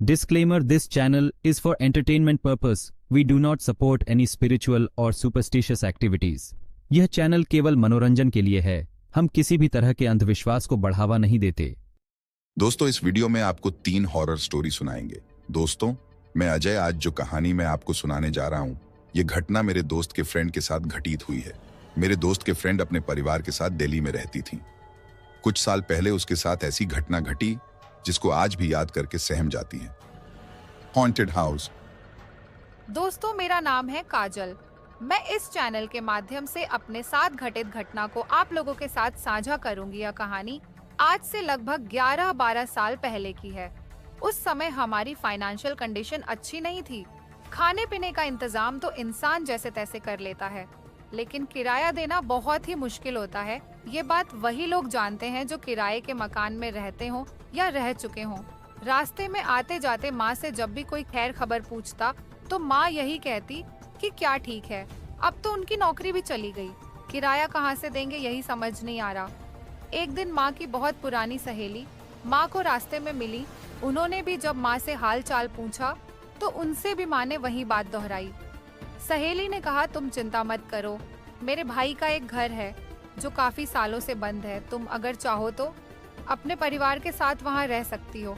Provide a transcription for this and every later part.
Disclaimer: This channel is for entertainment purpose. We do not support any spiritual or superstitious activities. यह channel केवल मनोरंजन के लिए है। हम किसी भी तरह के अंधविश्वास को बढ़ावा नहीं देते। दोस्तों, इस वीडियो में आपको 3 हॉरर स्टोरी सुनाएंगे। दोस्तों, मैं अजय। आज जो कहानी मैं आपको सुनाने जा रहा हूँ, ये घटना मेरे दोस्त के फ्रेंड के साथ घटित हुई है। मेरे दोस्त के फ्रेंड अपने परिवार के साथ दिल्ली में रहती थी। कुछ साल पहले उसके साथ ऐसी घटना घटी जिसको आज भी याद करके सहम जाती है। Haunted house. दोस्तों, मेरा नाम है काजल। मैं इस चैनल के माध्यम से अपने साथ घटित घटना को आप लोगों के साथ साझा करूंगी। यह कहानी आज से लगभग 11-12 साल पहले की है। उस समय हमारी फाइनेंशियल कंडीशन अच्छी नहीं थी। खाने पीने का इंतजाम तो इंसान जैसे तैसे कर लेता है, लेकिन किराया देना बहुत ही मुश्किल होता है। ये बात वही लोग जानते हैं जो किराए के मकान में रहते हों या रह चुके हों। रास्ते में आते जाते माँ से जब भी कोई खैर खबर पूछता तो माँ यही कहती कि क्या ठीक है, अब तो उनकी नौकरी भी चली गई, किराया कहाँ से देंगे यही समझ नहीं आ रहा। एक दिन माँ की बहुत पुरानी सहेली माँ को रास्ते में मिली। उन्होंने भी जब माँ से हाल चाल पूछा तो उनसे भी माँ ने वही बात दोहराई। सहेली ने कहा, तुम चिंता मत करो, मेरे भाई का एक घर है जो काफी सालों से बंद है। तुम अगर चाहो तो अपने परिवार के साथ वहाँ रह सकती हो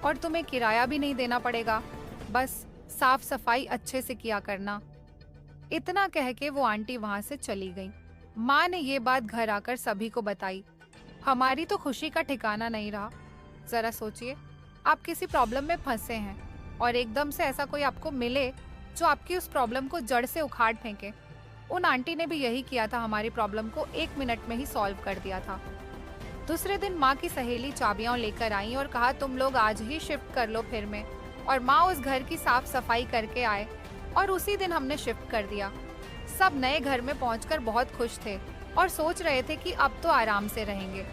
और तुम्हें किराया भी नहीं देना पड़ेगा, बस साफ सफाई अच्छे से किया करना। इतना कह के वो आंटी वहाँ से चली गई। माँ ने ये बात घर आकर सभी को बताई। हमारी तो खुशी का ठिकाना नहीं रहा। जरा सोचिए, आप किसी प्रॉब्लम में फंसे हैं और एकदम से ऐसा कोई आपको मिले जो आपकी उस प्रॉब्लम को जड़ से उखाड़ फेंके। उन आंटी ने भी यही किया था, हमारी प्रॉब्लम को 1 मिनट में ही सॉल्व कर दिया था। दूसरे दिन माँ की सहेली चाबियां लेकर आई और कहा, तुम लोग आज ही शिफ्ट कर लो फिर में। और माँ उस घर की साफ सफाई करके आए और उसी दिन हमने शिफ्ट कर दिया। सब नए घर में पहुंचकर बहुत खुश थे और सोच रहे थे कि अब तो आराम से रहेंगे।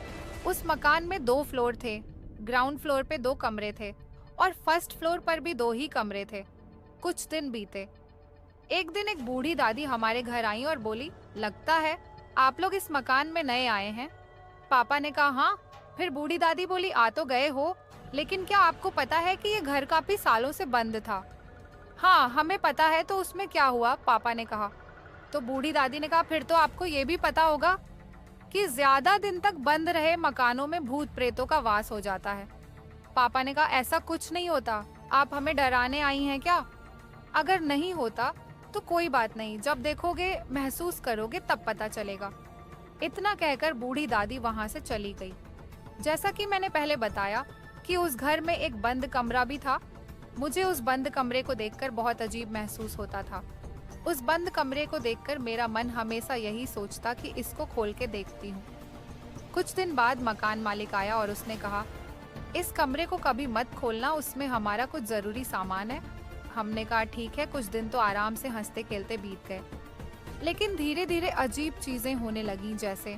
उस मकान में 2 फ्लोर थे। ग्राउंड फ्लोर पे 2 कमरे थे और फर्स्ट फ्लोर पर भी 2 ही कमरे थे। कुछ दिन बीते। एक दिन एक बूढ़ी दादी हमारे घर आई और बोली, लगता है आप लोग इस मकान में नए आए हैं। पापा ने कहा, हाँ। फिर बूढ़ी दादी बोली, आ तो गए हो, लेकिन क्या आपको पता है कि ये घर काफी सालों से बंद था? हाँ, हमें पता है। तो उसमें क्या हुआ? पापा ने कहा। तो बूढ़ी दादी ने कहा, फिर तो आपको ये भी पता होगा कि ज्यादा दिन तक बंद रहे मकानों में भूत प्रेतों का वास हो जाता है। पापा ने कहा, ऐसा कुछ नहीं होता, आप हमें डराने आई हैं क्या? अगर नहीं होता तो कोई बात नहीं, जब देखोगे महसूस करोगे तब पता चलेगा। इतना कहकर बूढ़ी दादी वहां से चली गई। जैसा कि मैंने पहले बताया कि उस घर में एक बंद कमरा भी था। मुझे उस बंद कमरे को देखकर बहुत अजीब महसूस होता था। उस बंद कमरे को देखकर मेरा मन हमेशा यही सोचता कि इसको खोल के देखती हूँ। कुछ दिन बाद मकान मालिक आया और उसने कहा, इस कमरे को कभी मत खोलना, उसमें हमारा कुछ जरूरी सामान है। हमने कहा, ठीक है। कुछ दिन तो आराम से हंसते खेलते बीत गए, लेकिन धीरे धीरे अजीब चीजें होने लगी। जैसे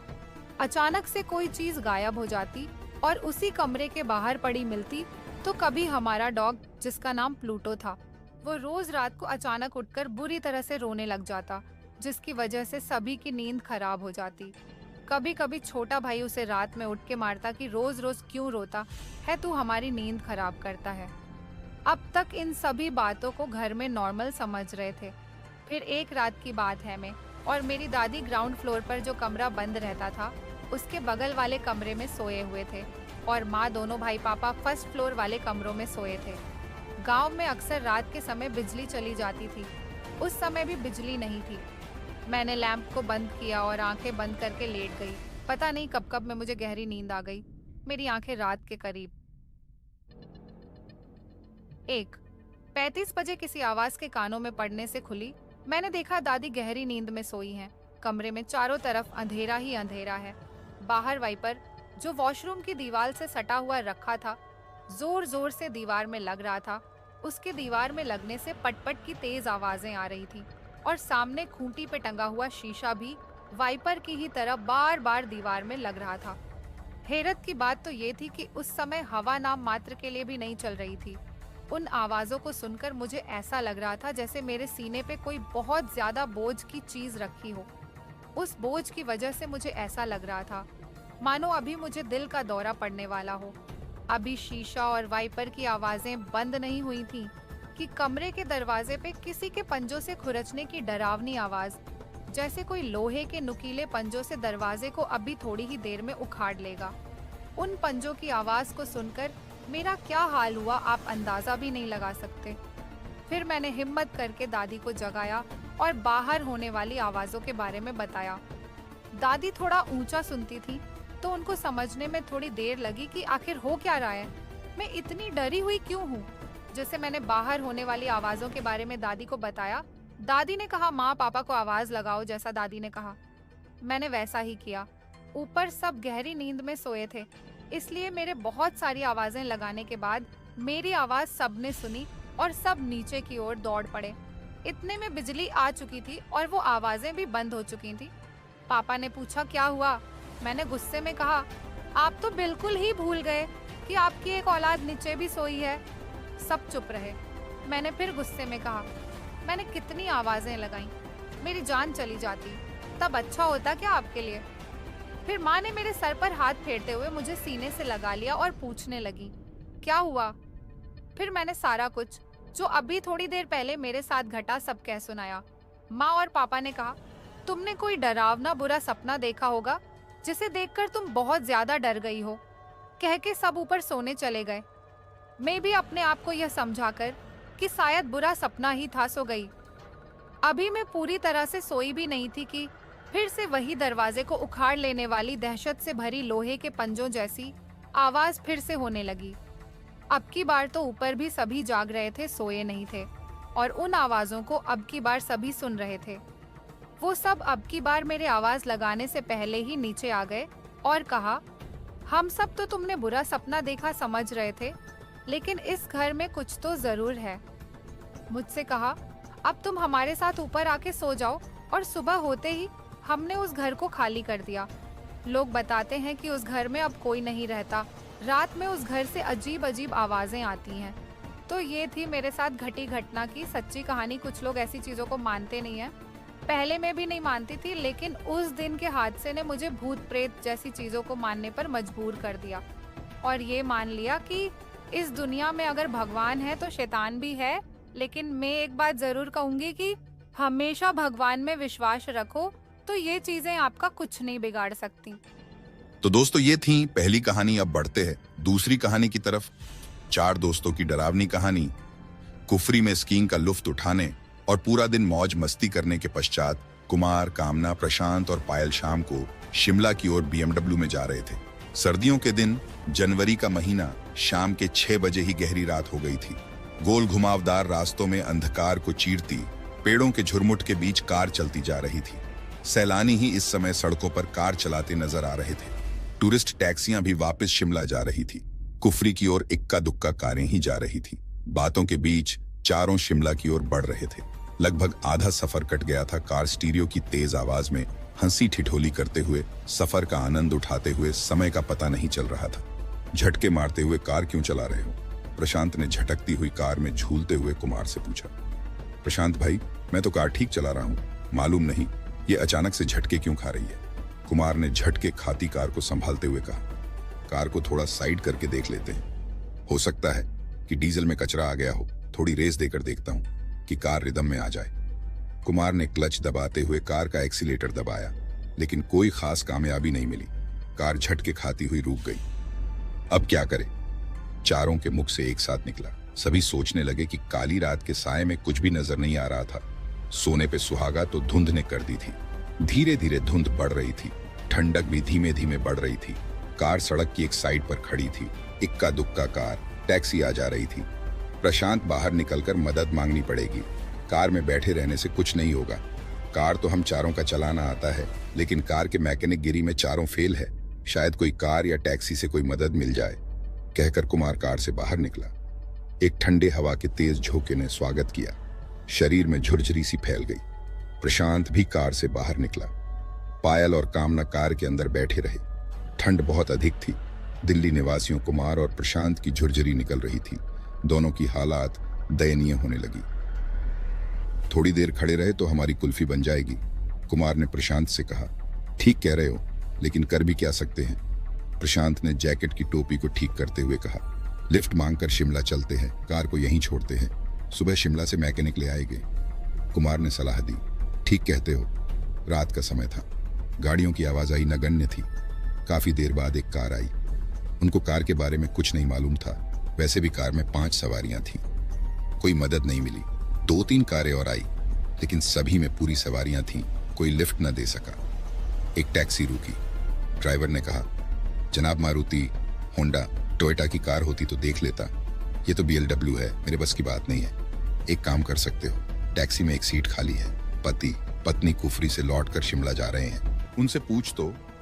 अचानक से कोई चीज गायब हो जाती और उसी कमरे के बाहर पड़ी मिलती। तो कभी हमारा डॉग, जिसका नाम प्लूटो था, वो रोज रात को अचानक उठकर बुरी तरह से रोने लग जाता, जिसकी वजह से सभी की नींद खराब हो जाती। कभी कभी छोटा भाई उसे रात में उठ के मारता कि रोज रोज क्यों रोता है, तू हमारी नींद खराब करता है। अब तक इन सभी बातों को घर में नॉर्मल समझ रहे थे। फिर एक रात की बात है, मैं और मेरी दादी ग्राउंड फ्लोर पर जो कमरा बंद रहता था उसके बगल वाले कमरे में सोए हुए थे और माँ, दोनों भाई पापा फर्स्ट फ्लोर वाले कमरों में सोए थे। गांव में अक्सर रात के समय बिजली चली जाती थी। उस समय भी बिजली नहीं थी। मैंने लैंप को बंद किया और आंखें बंद करके लेट गई। पता नहीं कब कब में मुझे गहरी नींद आ गई। मेरी आंखें रात के करीब 1:35 बजे किसी आवाज के कानों में पड़ने से खुली। मैंने देखा दादी गहरी नींद में सोई हैं। कमरे में चारों तरफ अंधेरा ही अंधेरा है। बाहर वाइपर, जो वॉशरूम की दीवार से सटा हुआ रखा था, जोर जोर से दीवार में लग रहा था। उसके दीवार में लगने से पटपट की तेज आवाजें आ रही थी और सामने खूंटी पे टंगा हुआ शीशा भी वाइपर की ही तरह बार बार दीवार में लग रहा था। हैरत की बात तो ये थी कि उस समय हवा नाम मात्र के लिए भी नहीं चल रही थी। उन आवाजों को सुनकर मुझे ऐसा लग रहा था जैसे मेरे सीने पे कोई बहुत ज्यादा बोझ की चीज रखी हो। उस बोझ की वजह से मुझे ऐसा लग रहा था मानो अभी मुझे दिल का दौरा पड़ने वाला हो। अभी शीशा और वाइपर की आवाजें बंद नहीं हुई थीं कि कमरे के दरवाजे पे किसी के पंजों से खुरचने की डरावनी आवाज, जैसे कोई लोहे के नुकीले पंजों से दरवाजे को अभी थोड़ी ही देर में उखाड़ लेगा। उन पंजों की आवाज को सुनकर मेरा क्या हाल हुआ आप अंदाजा भी नहीं लगा सकते। फिर मैंने हिम्मत करके दादी को जगाया और बाहर होने वाली आवाजों के बारे में बताया। दादी थोड़ा ऊंचा सुनती थी, तो उनको समझने में थोड़ी देर लगी कि आखिर हो क्या रहा है, मैं इतनी डरी हुई क्यों हूँ। जैसे मैंने बाहर होने वाली आवाजों के बारे में दादी को बताया, दादी ने कहा माँ पापा को आवाज लगाओ जैसा दादी ने कहा। मैंने वैसा ही किया। ऊपर सब गहरी नींद में सोए थे, इसलिए मेरे बहुत सारी आवाजें लगाने के बाद मेरी आवाज सबने सुनी और सब नीचे की ओर दौड़ पड़े। इतने में बिजली आ चुकी थी और वो आवाजें भी बंद हो चुकी थी। पापा ने पूछा क्या हुआ। मैंने गुस्से में कहा आप तो बिल्कुल ही भूल गए कि आपकी एक औलाद नीचे भी सोई है। सब चुप रहे। मैंने फिर गुस्से में कहा मैंने कितनी आवाजें लगाई, मेरी जान चली जाती, तब अच्छा होता क्या आपके लिए। फिर माँ ने मेरे सर पर हाथ फेरते हुए मुझे सीने से लगा लिया और पूछने लगी क्या हुआ। फिर मैंने सारा कुछ जो अभी थोड़ी देर पहले मेरे साथ घटा सब कह सुनाया। माँ और पापा ने कहा तुमने कोई डरावना बुरा सपना देखा होगा जिसे देखकर तुम बहुत ज्यादा डर गई हो। कह के सब ऊपर सोने चले गए। मैं भी अपने आप को यह समझाकर कि शायद बुरा सपना ही था सो गई। अभी मैं पूरी तरह से सोई भी नहीं थी कि फिर से वही दरवाजे को उखाड़ लेने वाली दहशत से भरी लोहे के पंजों जैसी आवाज फिर से होने लगी। अब की बार तो ऊपर भी सभी जाग रहे थे, सोए नहीं थे, और उन आवाजों को अब की बार सभी सुन रहे थे। वो सब अब की बार मेरे आवाज लगाने से पहले ही नीचे आ गए और कहा हम सब तो तुमने बुरा सपना देखा समझ रहे थे, लेकिन इस घर में कुछ तो जरूर है। मुझसे कहा अब तुम हमारे साथ ऊपर आके सो जाओ, और सुबह होते ही हमने उस घर को खाली कर दिया। लोग बताते हैं कि उस घर में अब कोई नहीं रहता। रात में उस घर से अजीब अजीब आवाजें आती हैं। तो ये थी मेरे साथ घटी घटना की सच्ची कहानी। कुछ लोग ऐसी चीजों को मानते नहीं हैं। पहले मैं भी नहीं मानती थी, लेकिन उस दिन के हादसे ने मुझे भूत प्रेत जैसी चीजों को मानने पर मजबूर कर दिया, और ये मान लिया कि इस दुनिया में अगर भगवान है तो शैतान भी है। लेकिन मैं एक बात जरूर कहूंगी कि हमेशा भगवान में विश्वास रखो, तो ये चीजें आपका कुछ नहीं बिगाड़ सकती। तो दोस्तों ये थी पहली कहानी। अब बढ़ते हैं दूसरी कहानी की तरफ। 4 दोस्तों की डरावनी कहानी। कुफरी में स्कीइंग का लुफ्त उठाने और पूरा दिन मौज मस्ती करने के पश्चात कुमार, कामना, प्रशांत और पायल शाम को शिमला की ओर BMW में जा रहे थे। सर्दियों के दिन, जनवरी का महीना, शाम के 6 बजे ही गहरी रात हो गई थी। गोल घुमावदार रास्तों में अंधकार को चीरती पेड़ों के झुरमुट के बीच कार चलती जा रही थी। सैलानी ही इस समय सड़कों पर कार चलाते नजर आ रहे थे। टूरिस्ट टैक्सियां भी वापस शिमला जा रही थी। कुफरी की ओर इक्का दुक्का कारें ही जा रही थी। बातों के बीच चारों शिमला की ओर बढ़ रहे थे। लगभग आधा सफर कट गया था। कार स्टीरियो की तेज आवाज में हंसी ठिठोली करते हुए, सफर का आनंद उठाते हुए समय का पता नहीं चल रहा था। झटके मारते हुए कार क्यों चला रहे हो? प्रशांत ने झटकती हुई कार में झूलते हुए कुमार से पूछा। प्रशांत भाई, मैं तो कार ठीक चला रहा हूँ, मालूम नहीं ये अचानक से झटके क्यों खा रही है? कुमार ने झटके खाती कार को संभालते हुए कहा। कार को थोड़ा साइड करके देख लेते हैं, हो सकता है कि डीजल में कचरा आ गया हो। थोड़ी रेस देकर देखता हूँ कि कार रिदम में आ जाए। कुमार ने क्लच दबाते हुए कार का एक्सीलेटर दबाया, लेकिन कोई खास कामयाबी नहीं मिली। कार झटके खाती हुई रुक गई। अब क्या करे? चारों के मुख से एक साथ निकला। सभी सोचने लगे कि काली रात के साए में कुछ भी नजर नहीं आ रहा था। सोने पे सुहागा तो धुंध ने कर दी थी। धीरे धीरे धुंध बढ़ रही थी। ठंडक भी धीमे धीमे बढ़ रही थी। कार सड़क की एक साइड पर खड़ी थी। इक्का दुक्का कार, टैक्सी आ जा रही थी। प्रशांत बाहर निकलकर मदद मांगनी पड़ेगी। कार में बैठे रहने से कुछ नहीं होगा। कार तो हम चारों का चलाना आता है, लेकिन कार के मैकेनिक गिरी में चारों फेल है। शायद कोई कार या टैक्सी से कोई मदद मिल जाए, कहकर कुमार कार से बाहर निकला। एक ठंडे हवा के तेज झोंके ने स्वागत किया। शरीर में झुरझुरी सी फैल गई। प्रशांत भी कार से बाहर निकला। पायल और कामना कार के अंदर बैठे रहे। ठंड बहुत अधिक थी। दिल्ली निवासियों कुमार और प्रशांत की झुरझुरी निकल रही थी। दोनों की हालात दयनीय होने लगी। थोड़ी देर खड़े रहे तो हमारी कुल्फी बन जाएगी, कुमार ने प्रशांत से कहा। ठीक कह रहे हो, लेकिन कर भी क्या सकते हैं? प्रशांत ने जैकेट की टोपी को ठीक करते हुए कहा, लिफ्ट मांगकर शिमला चलते हैं, कार को यहीं छोड़ते हैं, सुबह शिमला से मैकेनिक ले आएंगे। कुमार ने सलाह दी। ठीक कहते हो। रात का समय था, गाड़ियों की आवाजाही नगण्य थी। काफी देर बाद एक कार आई। उनको कार के बारे में कुछ नहीं मालूम था, वैसे भी कार में 5 सवारियां थीं। कोई मदद नहीं मिली। 2-3 कारें और आई, लेकिन सभी में पूरी सवारियां थीं। कोई लिफ्ट न दे सका। एक टैक्सी रुकी। ड्राइवर ने कहा, जनाब मारुति, होंडा, टोयोटा की कार होती तो देख लेता, ये तो BLW है, मेरे बस की बात नहीं है। एक काम कर सकते हो, टैक्सी में एक सीट खाली है। पति पत्नी कुफरी से लौटकर शिमला जा रहे हैं, उनसे पूछ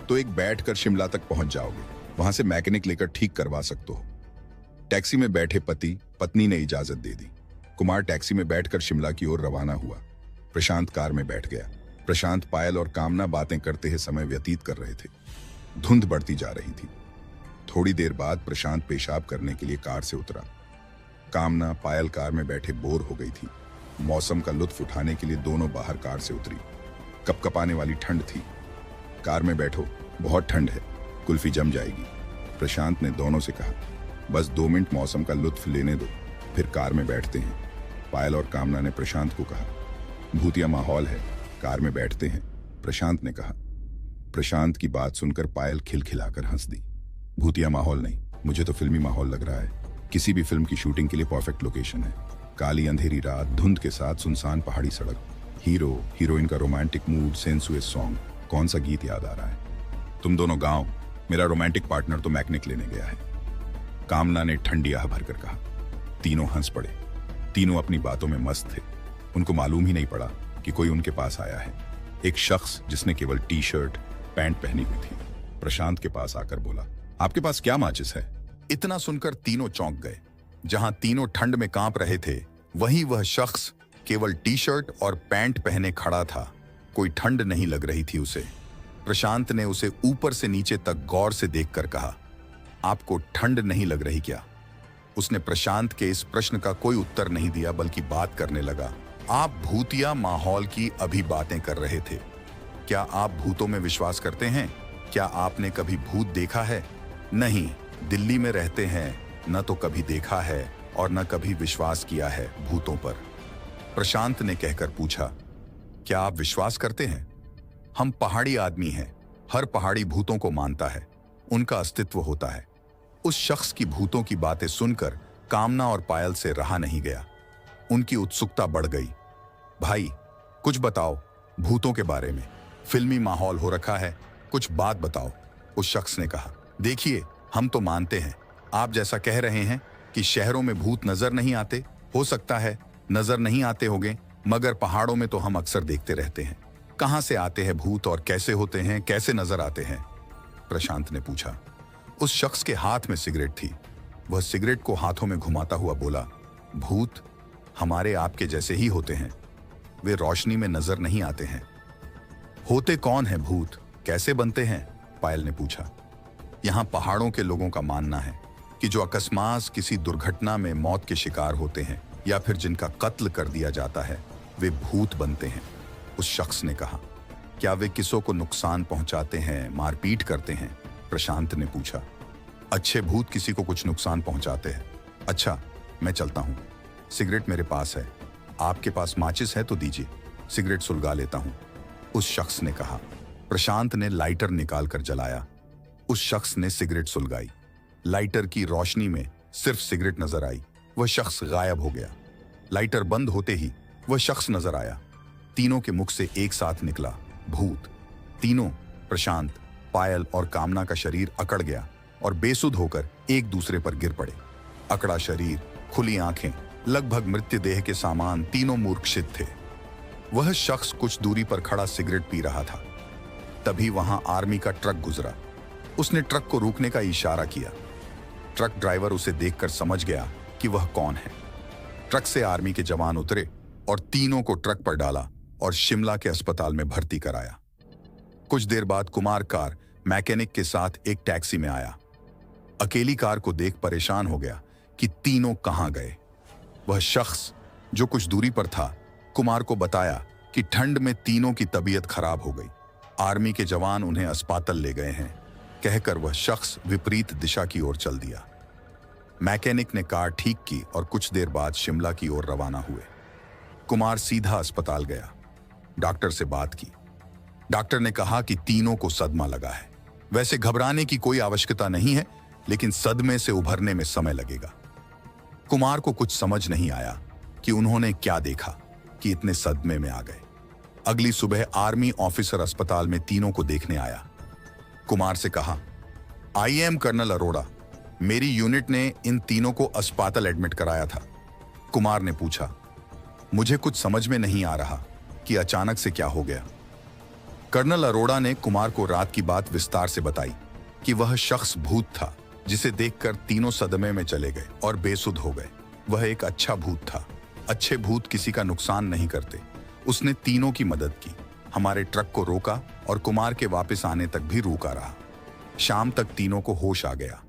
तो एक बैठकर शिमला तक पहुंच जाओगे, वहां से मैकेनिक लेकर ठीक करवा सकते हो। टैक्सी में बैठे पति पत्नी ने इजाजत दे दी। कुमार टैक्सी में बैठकर शिमला की ओर रवाना हुआ। प्रशांत कार में बैठ गया। प्रशांत, पायल और कामना बातें करते हुए समय व्यतीत कर रहे थे। धुंध बढ़ती जा रही थी। थोड़ी देर बाद प्रशांत पेशाब करने के लिए कार से उतरा। कामना, पायल कार में बैठे बोर हो गई थी। मौसम का लुत्फ उठाने के लिए दोनों बाहर कार से उतरी। कपकपाने वाली ठंड थी। कार में बैठो, बहुत ठंड है, कुल्फी जम जाएगी। प्रशांत ने दोनों से कहा, बस 2 मिनट मौसम का लुत्फ लेने दो, फिर कार में बैठते हैं। पायल और कामना ने प्रशांत को कहा, भूतिया माहौल है, कार में बैठते हैं, प्रशांत ने कहा। प्रशांत की बात सुनकर पायल खिलखिलाकर हंस दी। भूतिया माहौल नहीं, मुझे तो फिल्मी माहौल लग रहा है। किसी भी फिल्म की शूटिंग के लिए परफेक्ट लोकेशन है। काली अंधेरी रात, धुंध के साथ सुनसान पहाड़ी सड़क, हीरो हीरोइन का रोमांटिक मूड, सेंसुअस सॉन्ग। कौन सा गीत याद आ रहा है? तुम दोनों गांव, मेरा रोमांटिक पार्टनर तो मैकेनिक लेने गया है, कामना ने ठंडी आह भरकर कहा। तीनों हंस पड़े। तीनों अपनी बातों में मस्त थे। उनको मालूम ही नहीं पड़ा कि कोई उनके पास आया है। एक शख्स जिसने केवल टी-शर्ट पैंट पहनी हुई थी, प्रशांत के पास आकर बोला, आपके पास क्या माचिस है? इतना सुनकर तीनों चौंक गए। जहां तीनों ठंड में कांप रहे थे, वहीं वह शख्स केवल टी-शर्ट और पैंट पहने खड़ा था। कोई ठंड नहीं लग रही थी उसे। प्रशांत ने उसे ऊपर से नीचे तक गौर से देखकर कहा, आपको ठंड नहीं लग रही क्या? उसने प्रशांत के इस प्रश्न का कोई उत्तर नहीं दिया, बल्कि बात करने लगा। आप भूतिया माहौल की अभी बातें कर रहे थे। क्या आप भूतों में विश्वास करते हैं? क्या आपने कभी भूत देखा है? नहीं, दिल्ली में रहते हैं, न तो कभी देखा है और न कभी विश्वास किया है भूतों पर। प्रशांत ने कहकर पूछा, क्या आप विश्वास करते हैं? हम पहाड़ी आदमी हैं, हर पहाड़ी भूतों को मानता है, उनका अस्तित्व होता है। उस शख्स की भूतों की बातें सुनकर कामना और पायल से रहा नहीं गया। उनकी उत्सुकता बढ़ गई। भाई, कुछ बताओ भूतों के बारे में, फिल्मी माहौल हो रखा है, कुछ बात बताओ। उस शख्स ने कहा, देखिए, हम तो मानते हैं, आप जैसा कह रहे हैं कि शहरों में भूत नजर नहीं आते, हो सकता है नजर नहीं आते होंगे, मगर पहाड़ों में तो हम अक्सर देखते रहते हैं। कहां से आते हैं भूत और कैसे होते हैं, कैसे नजर आते हैं? प्रशांत ने पूछा। उस शख्स के हाथ में सिगरेट थी। वह सिगरेट को हाथों में घुमाता हुआ बोला, भूत हमारे आपके जैसे ही होते हैं, वे रोशनी में नजर नहीं आते हैं। होते कौन है भूत, कैसे बनते हैं? पायल ने पूछा। यहाँ पहाड़ों के लोगों का मानना है कि जो अकस्मात किसी दुर्घटना में मौत के शिकार होते हैं या फिर जिनका कत्ल कर दिया जाता है, वे भूत बनते हैं। उस शख्स ने कहा। क्या वे किसी को नुकसान पहुंचाते हैं, मारपीट करते हैं? प्रशांत ने पूछा। अच्छे भूत किसी को कुछ नुकसान पहुंचाते हैं। अच्छा, मैं चलता हूं, सिगरेट मेरे पास है, आपके पास माचिस है तो दीजिए, सिगरेट सुलगा लेता हूं, उस शख्स ने कहा। प्रशांत ने लाइटर निकालकर जलाया। उस शख्स ने सिगरेट सुलगाई। लाइटर की रोशनी में सिर्फ सिगरेट नजर आई। वह शख्स गायब हो गया। लाइटर बंद होते ही वह शख्स नजर आया। तीनों के मुख से एक साथ निकला, भूत। तीनों, प्रशांत, पायल और कामना का शरीर अकड़ गया और बेसुध होकर एक दूसरे पर गिर पड़े। अकड़ा शरीर, खुली आंखें, लगभग मृत्युदेह के सामान, तीनों मूर्छित थे। वह शख्स कुछ दूरी पर खड़ा सिगरेट पी रहा था। तभी वहां आर्मी का ट्रक गुजरा। उसने ट्रक को रोकने का इशारा किया। ट्रक ड्राइवर उसे देखकर समझ गया कि वह कौन है। ट्रक से आर्मी के जवान उतरे और तीनों को ट्रक पर डाला और शिमला के अस्पताल में भर्ती कराया। कुछ देर बाद कुमार कार मैकेनिक के साथ एक टैक्सी में आया। अकेली कार को देख परेशान हो गया कि तीनों कहां गए। वह शख्स जो कुछ दूरी पर था, कुमार को बताया कि ठंड में तीनों की तबीयत खराब हो गई। आर्मी के जवान उन्हें अस्पताल ले गए हैं। कहकर वह शख्स विपरीत दिशा की ओर चल दिया। मैकेनिक ने कार ठीक की और कुछ देर बाद शिमला की ओर रवाना हुए। कुमार सीधा अस्पताल गया। डॉक्टर से बात की। डॉक्टर ने कहा कि तीनों को सदमा लगा है। वैसे घबराने की कोई आवश्यकता नहीं है, लेकिन सदमे से उभरने में समय लगेगा। कुमार को कुछ समझ नहीं आया कि उन्होंने क्या देखा कि इतने सदमे में आ गए। अगली सुबह आर्मी ऑफिसर अस्पताल में तीनों को देखने आया। कुमार से कहा, आई एम कर्नल अरोड़ा, मेरी यूनिट ने इन तीनों को अस्पताल एडमिट कराया था। कुमार ने पूछा, मुझे कुछ समझ में नहीं आ रहा कि अचानक से क्या हो गया। कर्नल अरोड़ा ने कुमार को रात की बात विस्तार से बताई कि वह शख्स भूत था जिसे देखकर तीनों सदमे में चले गए और बेसुध हो गए। वह एक अच्छा भूत था। अच्छे भूत किसी का नुकसान नहीं करते। उसने तीनों की मदद की, हमारे ट्रक को रोका और कुमार के वापस आने तक भी रुका रहा। शाम तक तीनों को होश आ गया।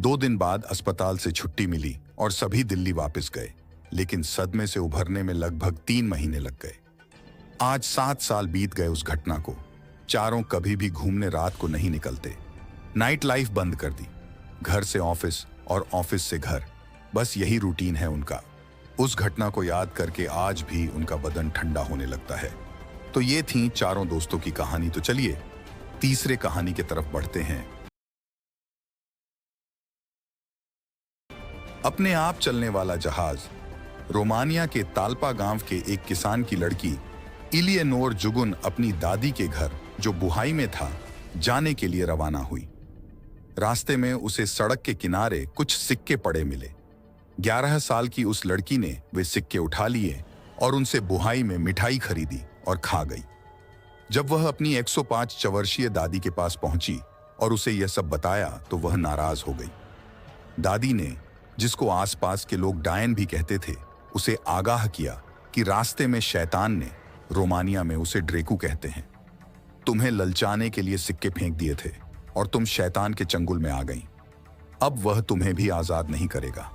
2 दिन बाद अस्पताल से छुट्टी मिली और सभी दिल्ली वापस गए, लेकिन सदमे से उभरने में लगभग 3 महीने लग गए। आज 7 साल बीत गए उस घटना को। चारों कभी भी घूमने रात को नहीं निकलते। नाइट लाइफ बंद कर दी। घर से ऑफिस और ऑफिस से घर, बस यही रूटीन है उनका। उस घटना को याद करके आज भी उनका बदन ठंडा होने लगता है। तो ये थी चारों दोस्तों की कहानी। तो चलिए तीसरे कहानी की तरफ बढ़ते हैं। अपने आप चलने वाला जहाज। रोमानिया के ताल्पा गांव के एक किसान की लड़की इलियनोर जुगुन अपनी दादी के घर, जो बुहाई में था, जाने के लिए रवाना हुई। रास्ते में उसे सड़क के किनारे कुछ सिक्के पड़े मिले। 11 साल की उस लड़की ने वे सिक्के उठा लिए और उनसे बुहाई में मिठाई खरीदी और खा गई। जब वह अपनी 105 वर्षीय दादी के पास पहुंची और उसे यह सब बताया तो वह नाराज हो गई। दादी ने, जिसको आसपास के लोग डायन भी कहते थे, उसे आगाह किया कि रास्ते में शैतान ने, रोमानिया में उसे ड्रेकू कहते हैं, तुम्हें ललचाने के लिए सिक्के फेंक दिए थे और तुम शैतान के चंगुल में आ गई। अब वह तुम्हें भी आजाद नहीं करेगा।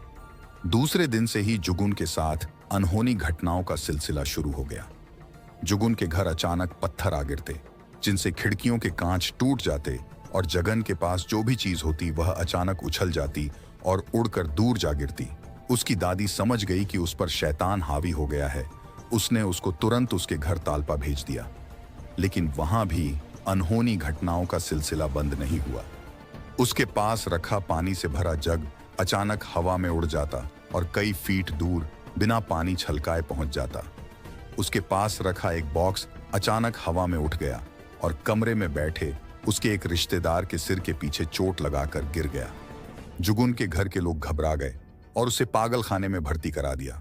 दूसरे दिन से ही जुगुन के साथ अनहोनी घटनाओं का सिलसिला शुरू हो गया। जुगुन के घर अचानक पत्थर आ गिरते, जिनसे खिड़कियों के कांच टूट जाते और जगन के पास जो भी चीज होती वह अचानक उछल जाती और उड़कर दूर जा गिरती। उसकी दादी समझ गई कि उस पर शैतान हावी हो गया है। उसने उसको तुरंत उसके घर ताल्पा भेज दिया, लेकिन वहां भी अनहोनी घटनाओं का सिलसिला बंद नहीं हुआ। उसके पास रखा पानी से भरा जग अचानक हवा में उड़ जाता और कई फीट दूर बिना पानी छलकाए पहुंच जाता। उसके पास रखा एक बॉक्स अचानक हवा में उठ गया और कमरे में बैठे उसके एक रिश्तेदार के सिर के पीछे चोट लगाकर गिर गया। जुगुन के घर के लोग घबरा गए और उसे पागल खाने में भर्ती करा दिया।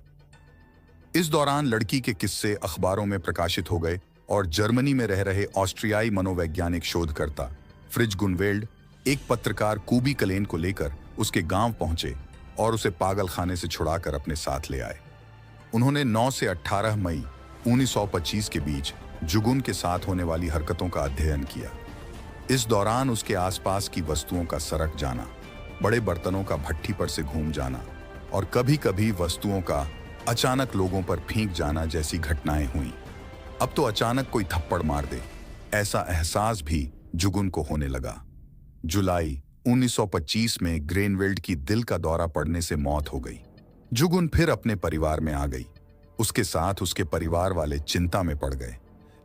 इस दौरान लड़की के किस्से अखबारों में प्रकाशित हो गए और जर्मनी में रह रहे ऑस्ट्रियाई मनोवैज्ञानिक शोधकर्ता फ्रिज गुनवेल्ड एक पत्रकार कूबी कलेन को लेकर उसके गांव पहुंचे और उसे पागल खाने से छुड़ाकर अपने साथ ले आए। उन्होंने 9 से 18 मई 1925 के बीच जुगुन के साथ होने वाली हरकतों का अध्ययन किया। इस दौरान उसके आसपास की वस्तुओं का सरक जाना, बड़े बर्तनों का भट्ठी पर से घूम जाना और कभी-कभी वस्तुओं का अचानक लोगों पर फेंक जाना जैसी घटनाएं हुई। अब तो अचानक कोई थप्पड़ मार दे, ऐसा एहसास भी जुगुन को होने लगा। जुलाई 1925 में ग्रेनवेल्ड की दिल का दौरा पड़ने से मौत हो गई। जुगुन फिर अपने परिवार में आ गई। उसके साथ उसके परिवार वाले चिंता में पड़ गए।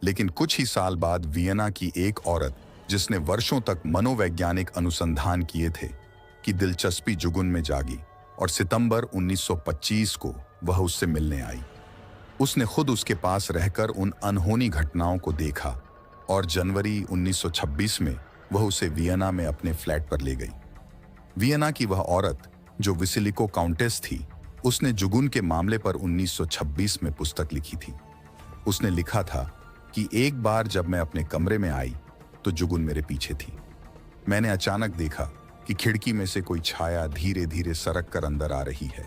लेकिन कुछ ही साल बाद वियना की एक औरत, जिसने वर्षों तक मनोवैज्ञानिक अनुसंधान किए थे, की दिलचस्पी जुगुन में जागी और सितंबर 1925 को वह उससे मिलने आई। उसने खुद उसके पास रहकर उन अनहोनी घटनाओं को देखा और जनवरी 1926 में वह उसे वियना में अपने फ्लैट पर ले गई। वियना की वह औरत, जो विसिलिको काउंटेस थी, उसने जुगुन के मामले पर 1926 में पुस्तक लिखी थी। उसने लिखा था कि एक बार जब मैं अपने कमरे में आई तो जुगुन मेरे पीछे थी। मैंने अचानक देखा कि खिड़की में से कोई छाया धीरे धीरे सरक कर अंदर आ रही है।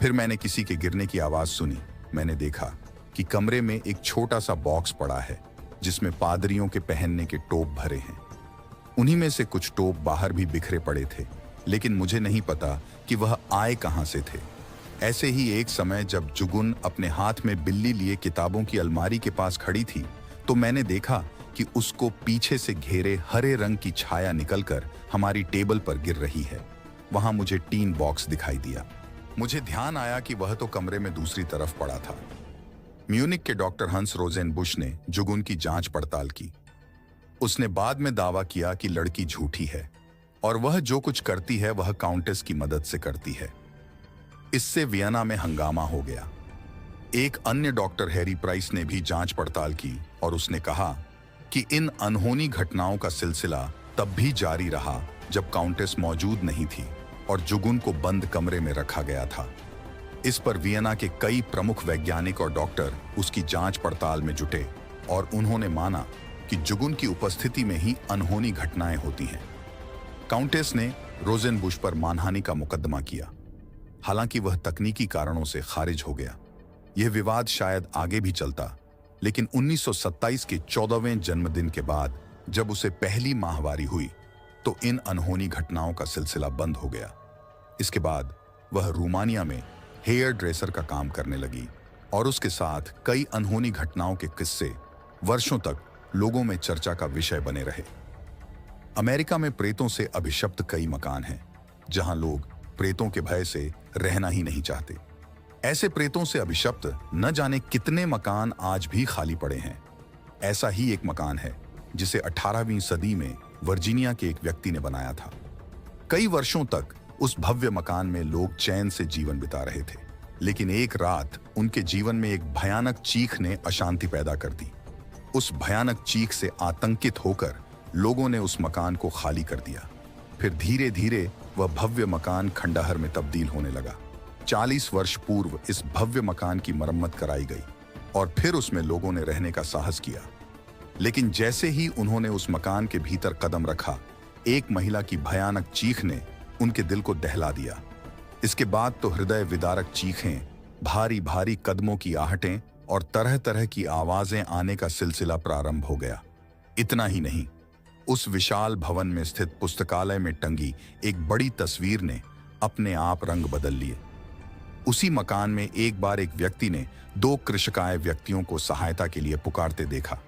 फिर मैंने किसी के गिरने की आवाज सुनी। मैंने देखा कि कमरे में एक छोटा सा बॉक्स पड़ा है जिसमें पादरियों के पहनने के टोप भरे हैं। उन्हीं में से कुछ टोप बाहर भी बिखरे पड़े थे, लेकिन मुझे नहीं पता कि वह आए कहां से थे। ऐसे ही एक समय जब जुगुन अपने हाथ में बिल्ली लिए किताबों की अलमारी के पास खड़ी थी तो मैंने देखा कि उसको पीछे से घेरे हरे रंग की छाया निकलकर हमारी टेबल पर गिर रही है। वहां मुझे टीन बॉक्स दिखाई दिया। मुझे ध्यान आया कि वह तो कमरे में दूसरी तरफ पड़ा था। म्यूनिक के डॉक्टर हंस रोजेनबुश ने जुगुन की जांच पड़ताल की। उसने बाद में दावा किया कि लड़की झूठी है और वह जो कुछ करती है वह काउंटेस की मदद से करती है। इससे वियना में हंगामा हो गया। एक अन्य डॉक्टर हैरी प्राइस ने भी जांच पड़ताल की और उसने कहा कि इन अनहोनी घटनाओं का सिलसिला तब भी जारी रहा जब काउंटेस मौजूद नहीं थी और जुगुन को बंद कमरे में रखा गया था। इस पर वियना के कई प्रमुख वैज्ञानिक और डॉक्टर उसकी जांच पड़ताल में जुटे और उन्होंने माना कि जुगुन की उपस्थिति में ही अनहोनी घटनाएं होती हैं। काउंटेस ने रोजेनबुश पर मानहानि का मुकदमा किया, हालांकि वह तकनीकी कारणों से खारिज हो गया। यह विवाद शायद आगे भी चलता, लेकिन 1927 के 14वें जन्मदिन के बाद जब उसे पहली माहवारी हुई तो इन अनहोनी घटनाओं का सिलसिला बंद हो गया। इसके बाद वह रोमानिया में हेयर ड्रेसर का काम करने लगी और उसके साथ कई अनहोनी घटनाओं के किस्से वर्षों तक लोगों में चर्चा का विषय बने रहे। अमेरिका में प्रेतों से अभिशप्त कई मकान हैं, जहां लोग प्रेतों के भय से रहना ही नहीं चाहते। ऐसे प्रेतों से अभिशप्त न जाने कितने मकान आज भी खाली पड़े हैं। ऐसा ही एक मकान है जिसे 18वीं सदी में वर्जीनिया के एक व्यक्ति ने बनाया था। कई वर्षों तक उस भव्य मकान में लोग चैन से जीवन बिता रहे थे, लेकिन एक रात उनके जीवन में एक भयानक चीख ने अशांति पैदा कर दी। उस भयानक चीख से आतंकित होकर लोगों ने उस मकान को खाली कर दिया। फिर धीरे धीरे वह भव्य मकान खंडहर में तब्दील होने लगा। 40 वर्ष पूर्व इस भव्य मकान की मरम्मत कराई गई और फिर उसमें लोगों ने रहने का साहस किया। लेकिन जैसे ही उन्होंने उस मकान के भीतर कदम रखा, एक महिला की भयानक चीख ने उनके दिल को दहला दिया। इसके बाद तो हृदय विदारक चीखें, भारी भारी कदमों की आहटें और तरह तरह की आवाजें आने का सिलसिला प्रारंभ हो गया। इतना ही नहीं, उस विशाल भवन में स्थित पुस्तकालय में टंगी एक बड़ी तस्वीर ने अपने आप रंग बदल लिए। उसी मकान में एक बार एक व्यक्ति ने 2 कृशकाय व्यक्तियों को सहायता के लिए पुकारते देखा।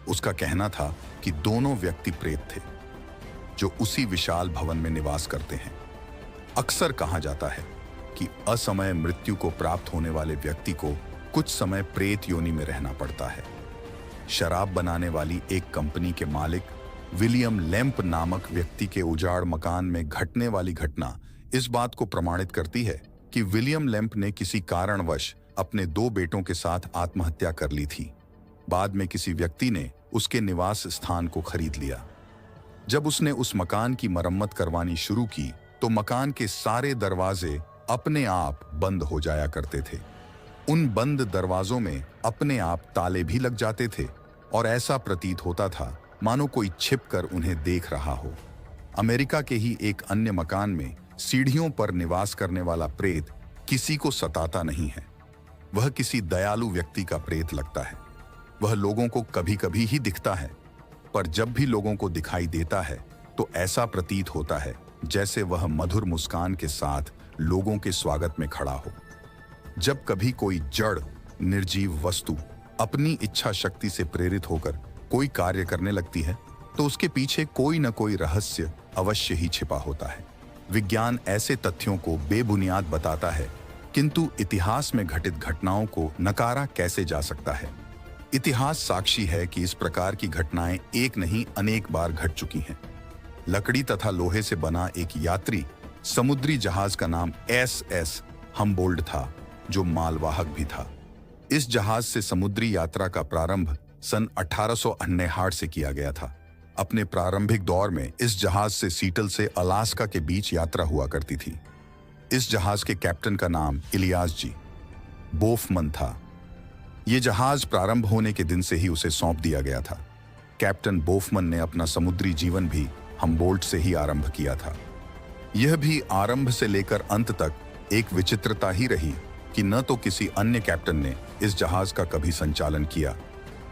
उसका कहना था कि दोनों व्यक्ति प्रेत थे जो उसी विशाल भवन में निवास करते हैं। अक्सर कहा जाता है कि असमय मृत्यु को प्राप्त होने वाले व्यक्ति को कुछ समय प्रेत योनि में रहना पड़ता है। शराब बनाने वाली एक कंपनी के मालिक विलियम लेम्प नामक व्यक्ति के उजाड़ मकान में घटने वाली घटना इस बात को प्रमाणित करती है कि विलियम लेम्प ने किसी कारणवश अपने 2 बेटों के साथ आत्महत्या कर ली थी। बाद में किसी व्यक्ति ने उसके निवास स्थान को खरीद लिया। जब उसने उस मकान की मरम्मत करवानी शुरू की तो मकान के सारे दरवाजे अपने आप बंद हो जाया करते थे। उन बंद दरवाजों में अपने आप ताले भी लग जाते थे और ऐसा प्रतीत होता था मानो कोई छिपकर उन्हें देख रहा हो। अमेरिका के ही एक अन्य मकान में सीढ़ियों पर निवास करने वाला प्रेत किसी को सताता नहीं है। वह किसी दयालु व्यक्ति का प्रेत लगता है। वह लोगों को कभी कभी ही दिखता है, पर जब भी लोगों को दिखाई देता है तो ऐसा प्रतीत होता है जैसे वह मधुर मुस्कान के साथ लोगों के स्वागत में खड़ा हो। जब कभी कोई जड़ निर्जीव वस्तु अपनी इच्छा शक्ति से प्रेरित होकर कोई कार्य करने लगती है तो उसके पीछे कोई न कोई रहस्य अवश्य ही छिपा होता है। विज्ञान ऐसे तथ्यों को बेबुनियाद बताता है, किंतु इतिहास में घटित घटनाओं को नकारा कैसे जा सकता है। इतिहास साक्षी है कि इस प्रकार की घटनाएं एक नहीं अनेक बार घट चुकी हैं। लकड़ी तथा लोहे से बना एक यात्री समुद्री जहाज का नाम SS हम्बोल्ट था, जो मालवाहक भी था। इस जहाज से समुद्री यात्रा का प्रारंभ सन 1868 से किया गया था। अपने प्रारंभिक दौर में इस जहाज से सीटल से अलास्का के बीच यात्रा हुआ करती थी। इस जहाज के कैप्टन का नाम इलियास जी बोफमन था। यह जहाज प्रारंभ होने के दिन से ही उसे सौंप दिया गया था। कैप्टन बोफमन ने अपना समुद्री जीवन भी हम्बोल्ट से ही आरंभ किया था। यह भी आरंभ से लेकर अंत तक एक विचित्रता ही रही कि न तो किसी अन्य कैप्टन ने इस जहाज का कभी संचालन किया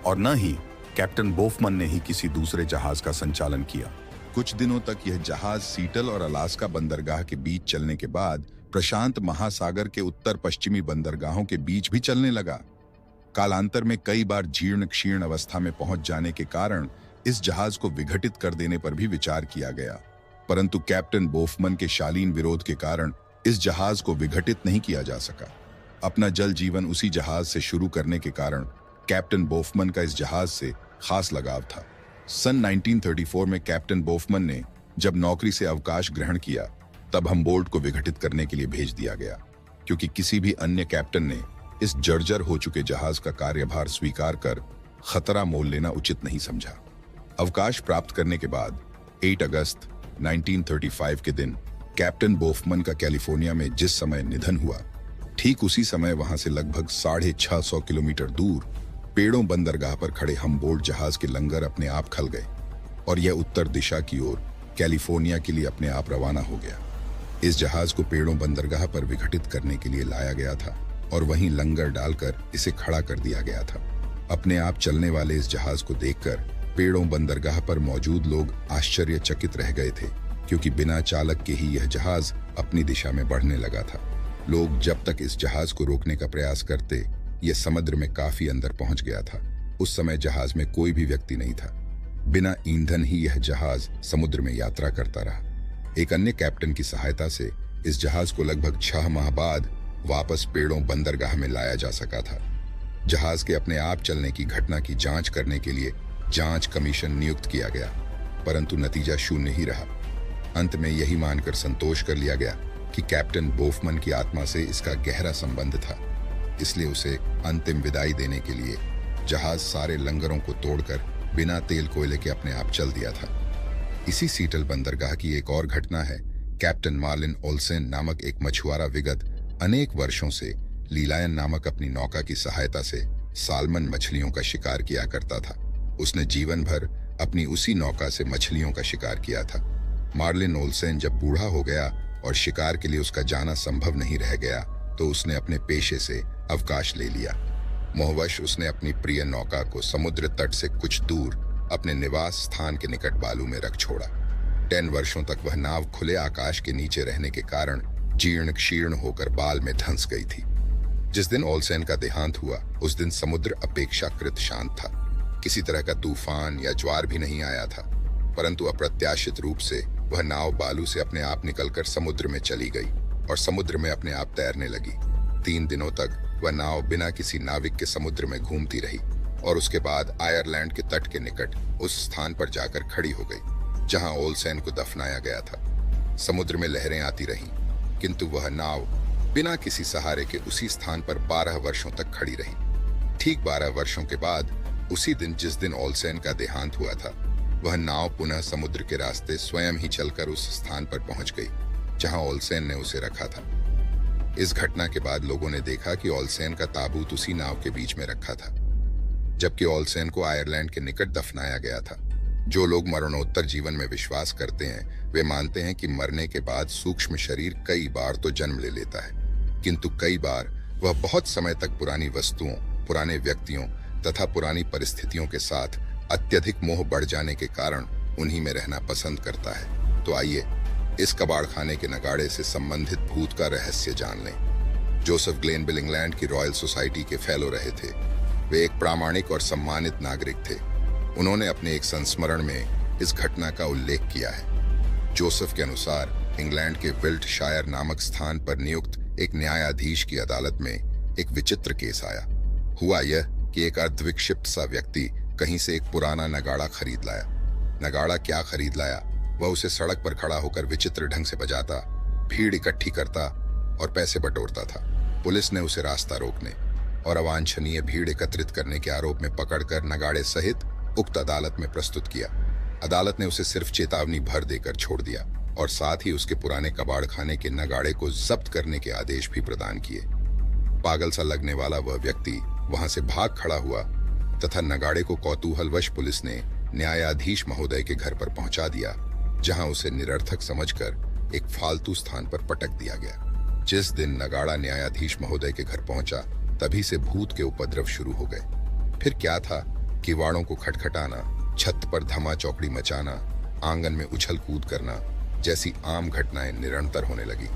और न ही कैप्टन बोफमन ने ही किसी दूसरे जहाज का संचालन किया। कुछ दिनों तक यह जहाज सीटल और अलास्का बंदरगाह के बीच चलने के बाद प्रशांत महासागर के उत्तर पश्चिमी बंदरगाहों के बीच भी चलने लगा। कालांतर में कई बार जीर्ण क्षीर्ण अवस्था में पहुंच जाने के कारण इस जहाज को विघटित कर देने पर भी विचार किया गया, परंतु कैप्टन बोफमन के शालीन विरोध के कारण इस जहाज को विघटित नहीं किया जा सका। अपना जल जीवन उसी जहाज से शुरू करने के कारण कैप्टन बोफमन का इस जहाज से खास लगाव था। सन 1934 में कैप्टन बोफमन ने जब नौकरी से अवकाश ग्रहण किया, तब हमबोल्ट को विघटित करने के लिए भेज दिया गया, क्योंकि किसी भी अन्य कैप्टन ने इस जर्जर हो चुके जहाज का कार्यभार स्वीकार कर खतरा मोल लेना उचित नहीं समझा। अवकाश प्राप्त करने के बाद 8 अगस्त 1935 के दिन कैप्टन बोफमन का कैलिफोर्निया में जिस समय निधन हुआ, ठीक उसी समय वहां से लगभग 650 किलोमीटर दूर पेड़ों बंदरगाह पर खड़े हमबोल्ट जहाज के लंगर अपने आप खल गए और यह उत्तर दिशा की ओर कैलिफोर्निया के लिए अपने आप रवाना हो गया। इस जहाज को पेड़ों बंदरगाह पर विघटित करने के लिए लाया गया था और वहीं लंगर डालकर इसे खड़ा कर दिया गया था। अपने आप चलने वाले इस जहाज को देखकर पेड़ों बंदरगाह पर मौजूद लोग आश्चर्यचकित रह गए थे, क्योंकि बिना चालक के ही यह जहाज अपनी दिशा में बढ़ने लगा था। लोग जब तक इस जहाज को रोकने का प्रयास करते, यह समुद्र में काफी अंदर पहुंच गया था। उस समय जहाज में कोई भी व्यक्ति नहीं था। बिना ईंधन ही यह जहाज समुद्र में यात्रा करता रहा। एक अन्य कैप्टन की सहायता से इस जहाज को लगभग 6 माह बाद वापस पेड़ों बंदरगाह में लाया जा सका था। जहाज के अपने आप चलने की घटना की जांच करने के लिए जांच कमीशन नियुक्त किया गया, परंतु नतीजा शून्य ही रहा। अंत में यही मानकर संतोष कर लिया गया कि कैप्टन बोफमन की आत्मा से इसका गहरा संबंध था, इसलिए उसे अंतिम विदाई देने के लिए जहाज सारे लंगरों को तोड़कर बिना तेल कोयले के अपने आप चल दिया था। इसी सीटल बंदरगाह की एक और घटना है। कैप्टन मार्लिन ओल्सेन नामक एक मछुआरा विगत अनेक वर्षों से लीलायन नामक अपनी नौका की सहायता से साल्मन मछलियों का शिकार किया करता था। उसने जीवन भर अपनी उसी नौका से मछलियों का शिकार किया था। मार्लिन ओल्सेन जब बूढ़ा हो गया और शिकार के लिए उसका जाना संभव नहीं रह गया, तो उसने अपने पेशे से अवकाश ले लिया। मोहवश उसने अपनी प्रिय नौका को समुद्र तट से कुछ दूर अपने निवास स्थान के निकट बालू में रख छोड़ा। 10 वर्षों तक वह नाव खुले आकाश के नीचे रहने के कारण जीर्ण क्षीर्ण होकर बाल में धंस गई थी। जिस दिन ओल्सेन का देहांत हुआ, उस दिन समुद्र अपेक्षाकृत शांत था। किसी तरह का तूफान या ज्वार भी नहीं आया था, परंतु अप्रत्याशित रूप से वह नाव बालू से अपने आप निकलकर समुद्र में चली गई और समुद्र में अपने आप तैरने लगी। 3 दिनों तक वह नाव बिना किसी नाविक के समुद्र में घूमती रही और उसके बाद आयरलैंड के तट के निकट उस स्थान पर जाकर खड़ी हो गई जहां ओल्सेन को दफनाया गया था। समुद्र में लहरें आती रहीं, किंतु वह नाव बिना किसी सहारे के उसी स्थान पर 12 वर्षों तक खड़ी रही। ठीक 12 वर्षों के बाद उसी दिन जिस दिन ओल्सेन का देहांत हुआ था, वह नाव पुनः समुद्र के रास्ते स्वयं ही चलकर उस स्थान पर पहुंच गई जहां ओल्सेन ने उसे रखा था। इस घटना के बाद लोगों ने देखा कि ओल्सेन का ताबूत उसी नाव के बीच में रखा था, जबकि ओल्सेन को आयरलैंड के निकट दफनाया गया था। जो लोग मरणोत्तर जीवन में विश्वास करते हैं, वे मानते हैं कि मरने के बाद सूक्ष्म शरीर कई बार तो जन्म ले लेता है, किंतु कई बार वह बहुत समय तक पुरानी वस्तुओं, पुराने व्यक्तियों तथा पुरानी परिस्थितियों के साथ अत्यधिक मोह बढ़ जाने के कारण उन्हीं में रहना पसंद करता है। तो आइए इस कबाड़खाने के नगाड़े से संबंधित भूत का रहस्य जान लें। जोसेफ ग्लेनविल इंग्लैंड की रॉयल सोसाइटी के फेलो रहे थे। वे एक प्रामाणिक और सम्मानित नागरिक थे। उन्होंने अपने एक संस्मरण में इस घटना का उल्लेख किया है। जोसेफ के अनुसार इंग्लैंड के विल्टशायर नामक स्थान पर नियुक्त एक न्यायाधीश की अदालत में एक विचित्र केस आया। हुआ यह कि एक अर्धविक्षिप्त सा व्यक्ति कहीं से एक पुराना नगाड़ा खरीद लाया। नगाड़ा क्या खरीद लाया, वह उसे सड़क पर खड़ा होकर विचित्र ढंग से बजाता, भीड़ इकट्ठी करता और पैसे बटोरता था। पुलिस ने उसे रास्ता रोकने और अवांछनीय भीड़ एकत्रित करने के आरोप में पकड़कर नगाड़े सहित उक्त अदालत में प्रस्तुत किया। अदालत ने उसे सिर्फ चेतावनी भर देकर छोड़ दिया और साथ ही उसके पुराने कबाड़खाने के नगाड़े को जब्त करने के आदेश भी प्रदान किए। पागल सा लगने वाला वह व्यक्ति वहां से भाग खड़ा हुआ तथा नगाड़े को कौतूहलवश पुलिस ने न्यायाधीश महोदय के घर पर पहुंचा दिया, जहां उसे निरर्थक समझकर एक फालतू स्थान पर पटक दिया गया। जिस दिन नगाड़ा न्यायाधीश महोदय के घर पहुंचा, तभी से भूत के उपद्रव शुरू हो गए। फिर क्या था, किवाड़ों को खटखटाना, छत पर धमा चौकड़ी मचाना, आंगन में उछल कूद करना जैसी आम घटनाएं निरंतर होने लगी।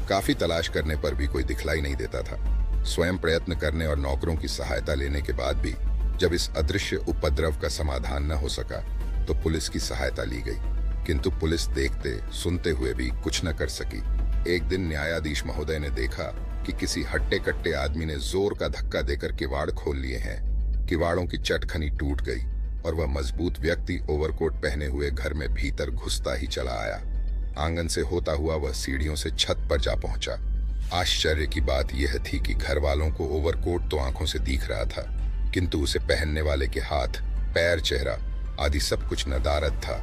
काफी तलाश करने पर भी कोई दिखलाई नहीं देता था। स्वयं प्रयत्न करने और नौकरों की सहायता लेने के बाद भी जब इस अदृश्य उपद्रव का समाधान न हो सका तो पुलिस की सहायता ली गई, किंतु पुलिस देखते सुनते हुए भी कुछ न कर सकी। एक दिन न्यायाधीश महोदय ने देखा कि किसी हट्टे कट्टे आदमी ने जोर का धक्का देकर किवाड़ खोल लिए हैं। किवाड़ों की चटखनी टूट गई और वह मजबूत व्यक्ति ओवरकोट पहने हुए घर में भीतर घुसता ही चला आया। आंगन से होता हुआ वह सीढ़ियों से छत पर जा पहुंचा। आश्चर्य की बात यह थी कि घर वालों को ओवरकोट तो आंखों से दिख रहा था, किंतु उसे पहनने वाले के हाथ, पैर, चेहरा आदि सब कुछ नदारद था।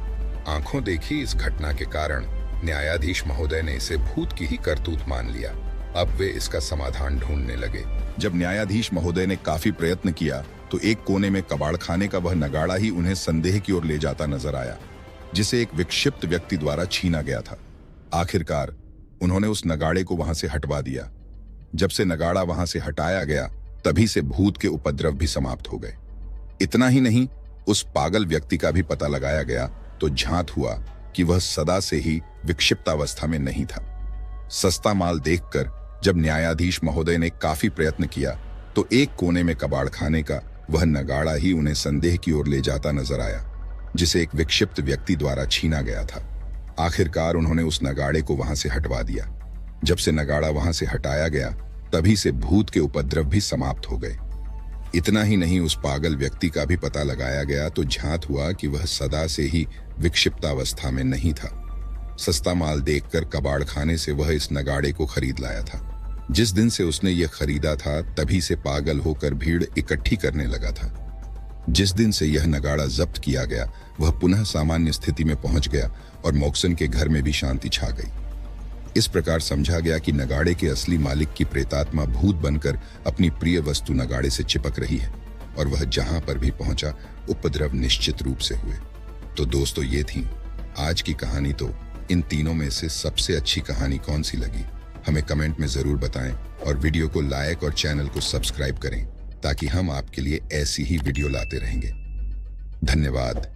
आंखों देखी इस घटना के कारण न्यायाधीश महोदय ने इसे भूत की ही करतूत मान लिया। अब वे इसका समाधान ढूंढने लगे। जब न्यायाधीश महोदय ने काफी प्रयत्न किया तो एक कोने में कबाड़ खाने का वह नगाड़ा ही उन्हें संदेह की ओर ले जाता नजर आया, जिसे एक विक्षिप्त व्यक्ति द्वारा छीना गया था। आखिरकार उन्होंने उस नगाड़े को वहां से हटवा दिया। जब से नगाड़ा वहां से हटाया गया तभी से भूत के उपद्रव भी समाप्त हो गए। इतना ही नहीं, उस पागल व्यक्ति का भी पता लगाया गया तो झांत हुआ कि वह सदा से ही विक्षिप्तावस्था में नहीं था। सस्ता माल देखकर जब न्यायाधीश महोदय ने काफी प्रयत्न किया तो एक कोने में कबाड़ खाने का वह नगाड़ा ही उन्हें संदेह की ओर ले जाता नजर आया, जिसे एक विक्षिप्त व्यक्ति द्वारा छीना गया था। आखिरकार उन्होंने उस नगाड़े को वहां से हटवा दिया। जब से नगाड़ा वहां से हटाया गया तभी से भूत के उपद्रव भी समाप्त हो गए। इतना ही नहीं, उस पागल व्यक्ति का भी पता लगाया गया तो झांत हुआ कि वह सदा से ही विक्षिप्तावस्था में नहीं था। सस्ता माल देखकर कबाड़ खाने से वह इस नगाड़े को खरीद लाया था। जिस दिन से उसने यह खरीदा था तभी से पागल होकर भीड़ इकट्ठी करने लगा था। जिस दिन से यह नगाड़ा जब्त किया गया वह पुनः सामान्य स्थिति में पहुंच गया और मोक्सन के घर में भी शांति छा गई। इस प्रकार समझा गया कि नगाड़े के असली मालिक की प्रेतात्मा भूत बनकर अपनी प्रिय वस्तु नगाड़े से चिपक रही है और वह जहां पर भी पहुंचा उपद्रव निश्चित रूप से हुए। तो दोस्तों, ये थी आज की कहानी। तो इन तीनों में से सबसे अच्छी कहानी कौन सी लगी हमें कमेंट में जरूर बताएं और वीडियो को लाइक और चैनल को सब्सक्राइब करें ताकि हम आपके लिए ऐसी ही वीडियो लाते रहेंगे। धन्यवाद।